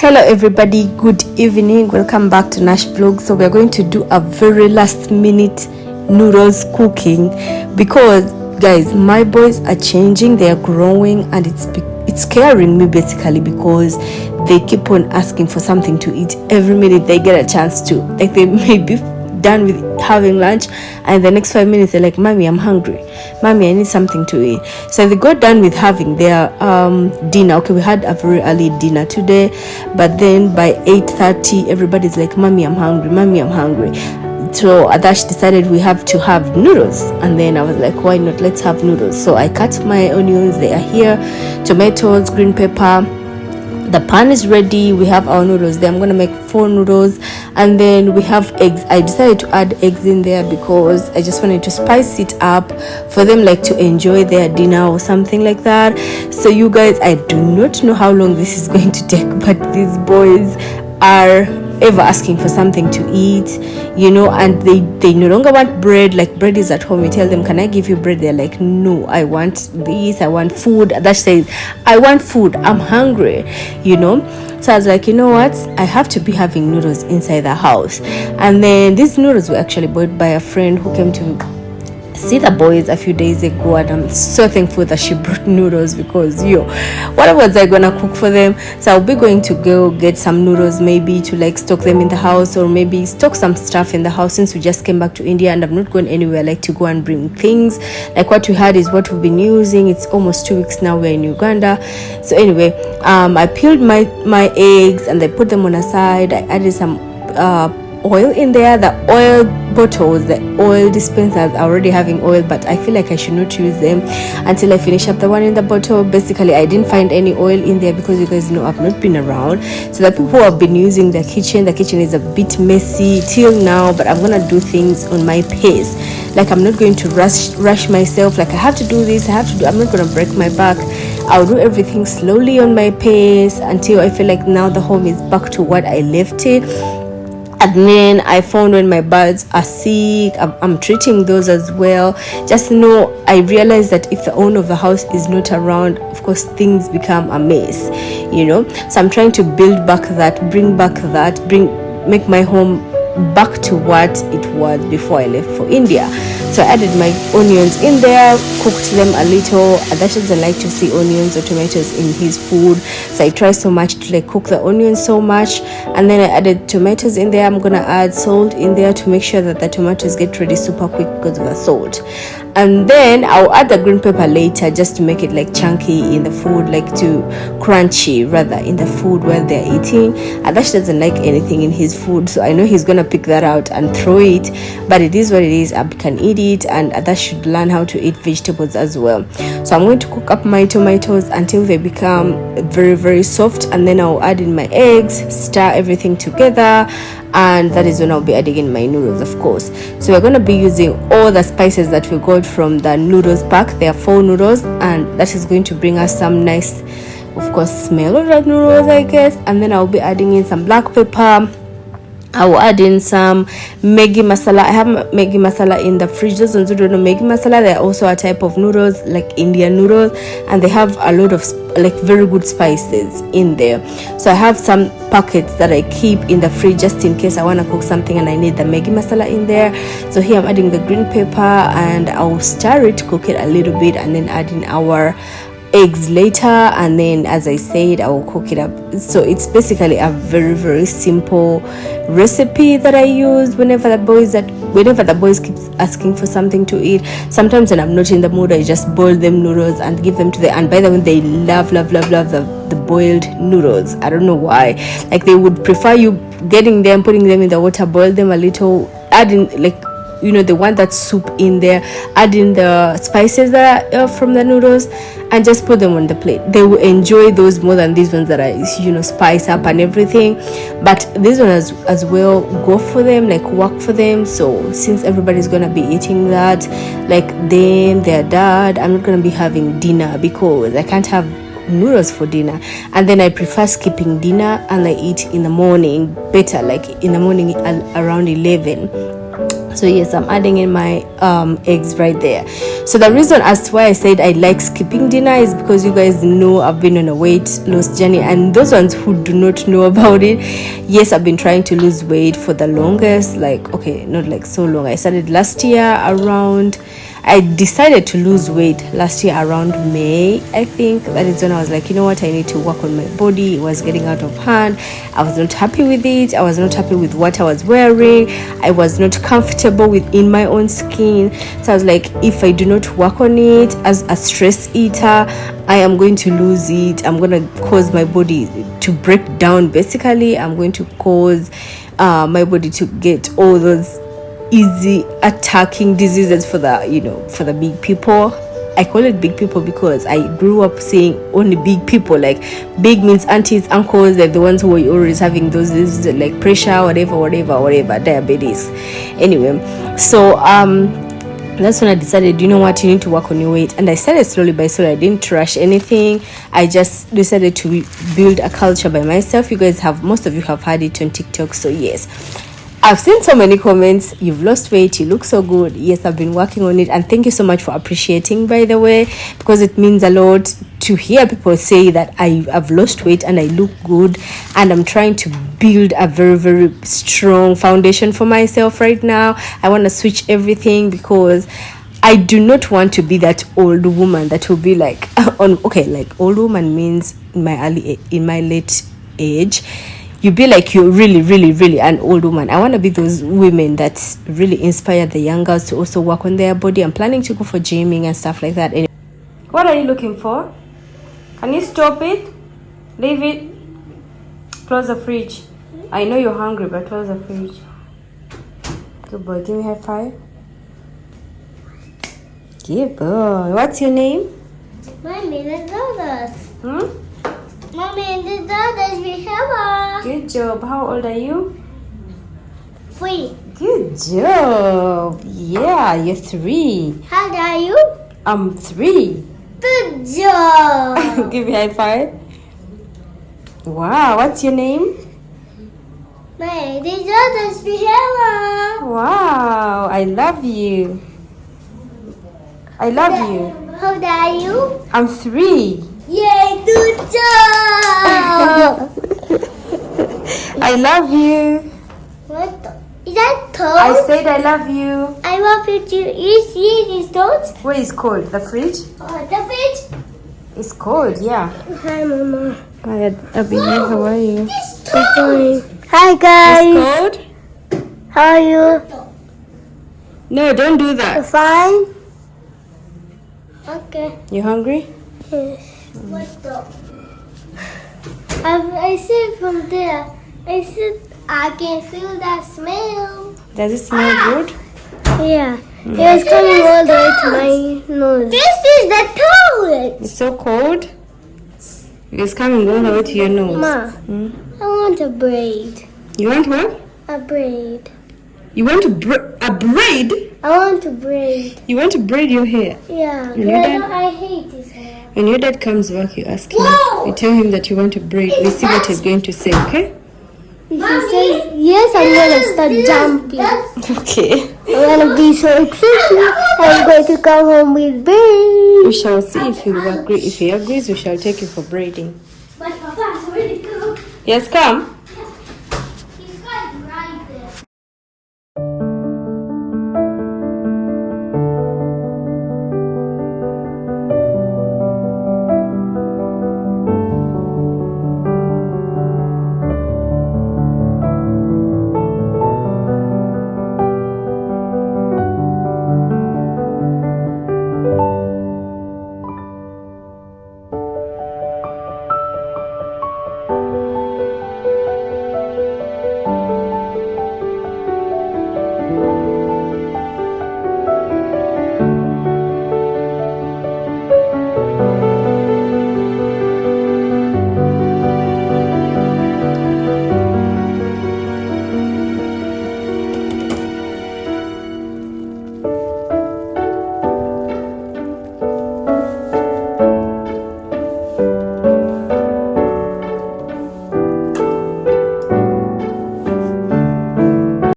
Hello everybody, good evening, welcome back to Nash Vlog. So we're going to do a very last minute noodles cooking because guys, my boys are changing, they are growing, and it's scaring me basically because they keep on asking for something to eat every minute they get a chance to. Like, they may be done with having lunch and the next 5 minutes they're like, mommy, I'm hungry, mommy, I need something to eat. So they got done with having their dinner. Okay, we had a very early dinner today, but then by 8:30 everybody's like, mommy, I'm hungry, mommy, I'm hungry. So Adash decided we have to have noodles, and then I was like, why not, let's have noodles. So I cut my onions, they are here, tomatoes, green pepper. The pan is ready, we have our noodles there. I'm gonna make 4 noodles, and then we have eggs. I decided to add eggs in there because I just wanted to spice it up for them, like to enjoy their dinner or something like that. So you guys, I do not know how long this is going to take, but these boys are ever asking for something to eat, you know, and they no longer want bread. Like, bread is at home, you tell them, can I give you bread? They're like, no, I want this, I want food. That says, I want food, I'm hungry, you know. So I was like, you know what, I have to be having noodles inside the house. And then these noodles were actually bought by a friend who came to see the boys a few days ago, and I'm so thankful that she brought noodles because what was I gonna cook for them? So I'll be going to go get some noodles, maybe to like stock them in the house, or maybe stock some stuff in the house since we just came back to India and I'm not going anywhere, like to go and bring things. Like, what we had is what we've been using. It's almost 2 weeks now, we're in Uganda. So anyway, I peeled my eggs and I put them on a side. I added some oil in there. The oil bottles, the oil dispensers are already having oil, but I feel like I should not use them until I finish up the one in the bottle. Basically, I didn't find any oil in there because you guys know I've not been around, so the people who have been using the kitchen is a bit messy till now, but I'm gonna do things on my pace. Like, I'm not going to rush myself, like I have to do this, I'm not gonna break my back. I'll do everything slowly on my pace until I feel like now the home is back to what I left it. And then I found when my birds are sick, I'm treating those as well. Just know, I realized that if the owner of the house is not around, of course things become a mess, you know. So I'm trying to build back that, make my home back to what it was before I left for India. So I added my onions in there, cooked them a little. Adash doesn't like to see onions or tomatoes in his food, so I try so much to like cook the onions so much. And then I added tomatoes in there. I'm gonna add salt in there to make sure that the tomatoes get ready super quick because of the salt. And then I'll add the green pepper later, just to make it like chunky in the food, like to crunchy rather in the food while they're eating. Adash doesn't like anything in his food, so I know he's gonna pick that out and throw it, but it is what it is. Ab can eat it, and Adash should learn how to eat vegetables as well. So I'm going to cook up my tomatoes until they become very, very soft, and then I'll add in my eggs, stir everything together, and that is when I'll be adding in my noodles, of course. So we're going to be using all the spices that we got from the noodles pack. There are 4 noodles, and that is going to bring us some nice, of course, smell of the noodles, I guess. And then I'll be adding in some black pepper. I will add in some Maggi masala. I have Maggi masala in the fridge. Those ones who don't know Maggi masala, they're also a type of noodles, like Indian noodles, and they have a lot of like very good spices in there. So I have some packets that I keep in the fridge just in case I want to cook something and I need the Maggi masala in there. So here I'm adding the green pepper, and I'll stir it, cook it a little bit, and then add in our eggs later. And then, as I said, I will cook it up. So it's basically a very, very simple recipe that I use whenever the boys keep asking for something to eat. Sometimes when I'm not in the mood, I just boil them noodles and give them to them. And by the way, they love the boiled noodles. I don't know why. Like, they would prefer you getting them, putting them in the water, boil them a little, adding like, you know, they want that soup in there, add in the spices that are from the noodles, and just put them on the plate. They will enjoy those more than these ones that are, you know, spice up and everything. But this one as well go for them, like work for them. So since everybody's gonna be eating that, like them, their dad, I'm not gonna be having dinner because I can't have noodles for dinner. And then I prefer skipping dinner and I eat in the morning better, like in the morning around 11. So yes, I'm adding in my eggs right there. So the reason as to why I said I like skipping dinner is because you guys know I've been on a weight loss journey, and those ones who do not know about it, yes, I've been trying to lose weight for the longest, like, okay, not like so long. I started last year around, I decided to lose weight last year around May. I think that is when I was like, you know what, I need to work on my body. It was getting out of hand. I was not happy with it. I was not happy with what I was wearing. I was not comfortable within my own skin. So I was like, if I do not work on it as a stress eater, I am going to lose it. I'm going to cause my body to break down. Basically, I'm going to cause my body to get all those easy attacking diseases for the big people. I call it big people because I grew up seeing only big people. Like, big means aunties, uncles, like the ones who were always having those diseases, like pressure, whatever, diabetes. Anyway, so that's when I decided, you know what, you need to work on your weight. And I started slowly by slowly. I didn't rush anything. I just decided to build a culture by myself. You guys most of you have had it on TikTok. So yes, I've seen so many comments. You've lost weight, you look so good. Yes, I've been working on it, and thank you so much for appreciating, by the way, because it means a lot to hear people say that I've lost weight and I look good, and I'm trying to build a very, very strong foundation for myself right now. I want to switch everything because I do not want to be that old woman that will be like like old woman means in my late age. You be like you're really, really, really an old woman. I want to be those women that really inspire the young girls to also work on their body. I'm planning to go for gymming and stuff like that. Anyway, what are you looking for? Can you stop it? Leave it. Close the fridge. I know you're hungry, but close the fridge. Good boy. Give me a high five. Good boy. What's your name? My name is Douglas. Mommy and the daughters we have Good job. How old are you? 3. Good job. Yeah, you're 3. How old are you? I'm 3. Good job. Give me a high five. Wow, what's your name? My name is daughters we have Wow, I love you. I love you. How old are you? I'm 3. Yay, good job. I love you. What? Is that toad? I said I love you. I love you too. You see these toads? Where is cold? The fridge? The fish? It's cold, yeah. Hi, Mama. Hi, Abby. How are you? This toad. Hi, guys. It's cold? How are you? No, don't do that. Fine? Okay. You hungry? Yes. What the? I said from there. I said I can feel that smell. Does it smell good? Yeah. It was coming all the way to my nose. This is the toilet. It's so cold. It's coming all the way to your nose. Ma, I want a braid. You want what? A braid. You want a braid? I want a braid. You want to braid your hair? Yeah. But your dad? I hate this hair. When your dad comes back, you ask him. Whoa! You tell him that you want to braid. We see what he's going to say, okay? If he says yes, I'm gonna start jumping. Okay. I'm gonna be so excited. I'm going to come home with braid. We shall see if he agree. If he agrees, we shall take you for braiding. But Papa's already come. Yes, come. He's got it right there.